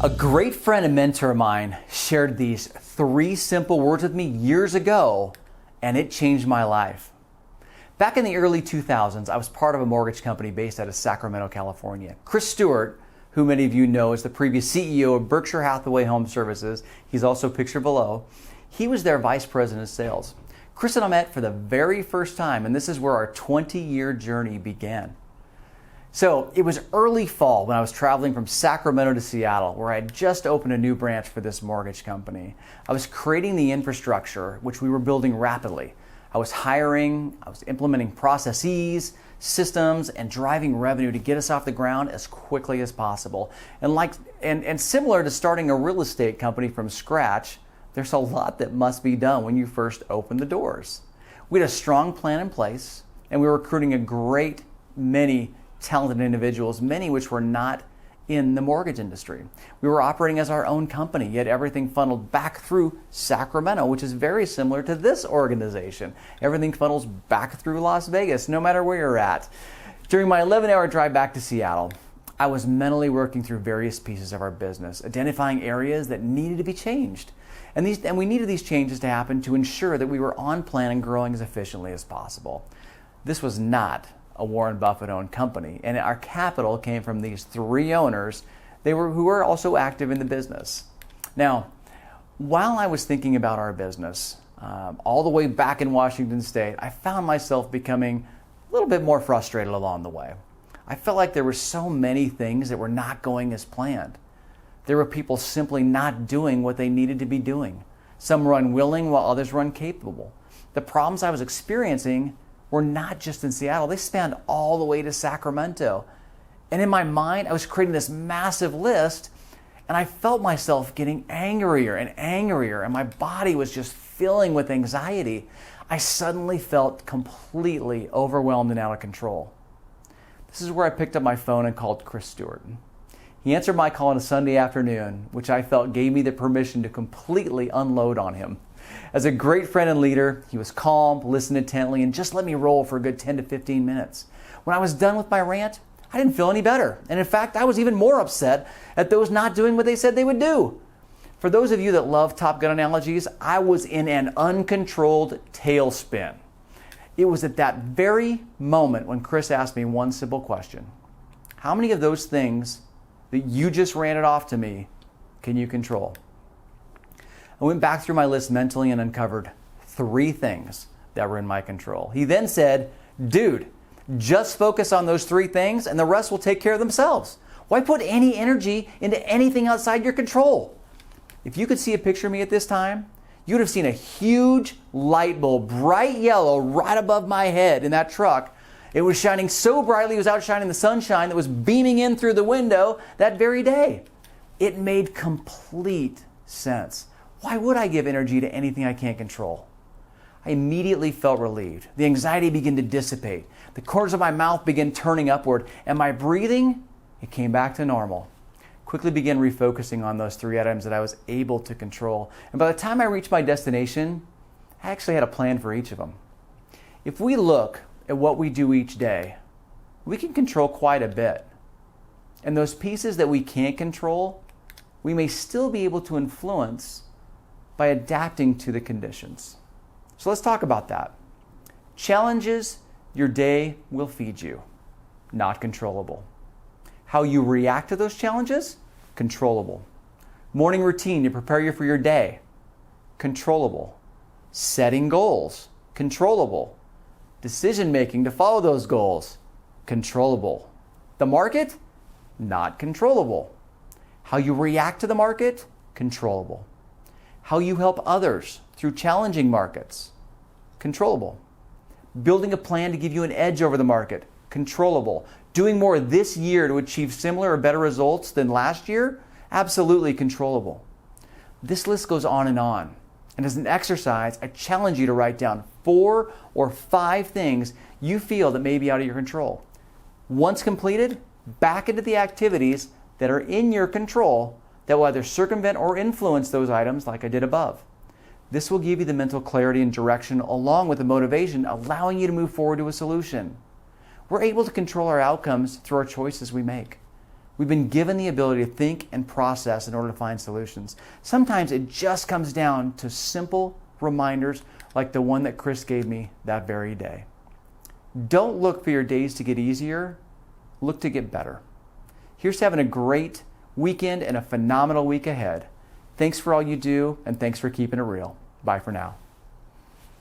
A great friend and mentor of mine shared these 3 simple words with me years ago, and it changed my life. Back in the early 2000s, I was part of a mortgage company based out of Sacramento, California. Chris Stewart, who many of you know is the previous CEO of Berkshire Hathaway Home Services, he's also pictured below, he was their vice president of sales. Chris and I met for the very first time, and this is where our 20-year journey began. So it was early fall when I was traveling from Sacramento to Seattle, where I had just opened a new branch for this mortgage company. I was creating the infrastructure, which we were building rapidly. I was hiring, I was implementing processes, systems, and driving revenue to get us off the ground as quickly as possible. And similar to starting a real estate company from scratch, there's a lot that must be done when you first open the doors. We had a strong plan in place, and we were recruiting a great many talented individuals, many which were not in the mortgage industry. We were operating as our own company, yet everything funneled back through Sacramento, which is very similar to this organization. Everything funnels back through Las Vegas, no matter where you're at. During my 11-hour drive back to Seattle, I was mentally working through various pieces of our business, identifying areas that needed to be changed. And we needed these changes to happen to ensure that we were on plan and growing as efficiently as possible. This was not a Warren Buffett-owned company, and our capital came from these 3 owners who were also active in the business. Now, while I was thinking about our business, all the way back in Washington State, I found myself becoming a little bit more frustrated along the way. I felt like there were so many things that were not going as planned. There were people simply not doing what they needed to be doing. Some were unwilling while others were incapable. The problems I was experiencing were not just in Seattle, they spanned all the way to Sacramento. And in my mind, I was creating this massive list, and I felt myself getting angrier and angrier, and my body was just filling with anxiety. I suddenly felt completely overwhelmed and out of control. This is where I picked up my phone and called Chris Stewart. He answered my call on a Sunday afternoon, which I felt gave me the permission to completely unload on him. As a great friend and leader, he was calm, listened intently, and just let me roll for a good 10 to 15 minutes. When I was done with my rant, I didn't feel any better. And in fact, I was even more upset at those not doing what they said they would do. For those of you that love Top Gun analogies, I was in an uncontrolled tailspin. It was at that very moment when Chris asked me one simple question. How many of those things that you just ranted off to me can you control? I went back through my list mentally and uncovered 3 things that were in my control. He then said, dude, just focus on those 3 things and the rest will take care of themselves. Why put any energy into anything outside your control? If you could see a picture of me at this time, you'd have seen a huge light bulb, bright yellow, right above my head in that truck. It was shining so brightly it was outshining the sunshine that was beaming in through the window that very day. It made complete sense. Why would I give energy to anything I can't control? I immediately felt relieved. The anxiety began to dissipate. The corners of my mouth began turning upward, and my breathing, it came back to normal. Quickly began refocusing on those 3 items that I was able to control. And by the time I reached my destination, I actually had a plan for each of them. If we look at what we do each day, we can control quite a bit. And those pieces that we can't control, we may still be able to influence by adapting to the conditions. So let's talk about that. Challenges your day will feed you, not controllable. How you react to those challenges, controllable. Morning routine to prepare you for your day, controllable. Setting goals, controllable. Decision making to follow those goals, controllable. The market, not controllable. How you react to the market, controllable. How you help others through challenging markets, controllable. Building a plan to give you an edge over the market, controllable. Doing more this year to achieve similar or better results than last year, absolutely controllable. This list goes on. And as an exercise, I challenge you to write down 4 or 5 things you feel that may be out of your control. Once completed, back into the activities that are in your control that will either circumvent or influence those items like I did above. This will give you the mental clarity and direction along with the motivation, allowing you to move forward to a solution. We're able to control our outcomes through our choices we make. We've been given the ability to think and process in order to find solutions. Sometimes it just comes down to simple reminders like the one that Chris gave me that very day. Don't look for your days to get easier, look to get better. Here's to having a great weekend and a phenomenal week ahead. Thanks for all you do, and thanks for keeping it real. Bye for now.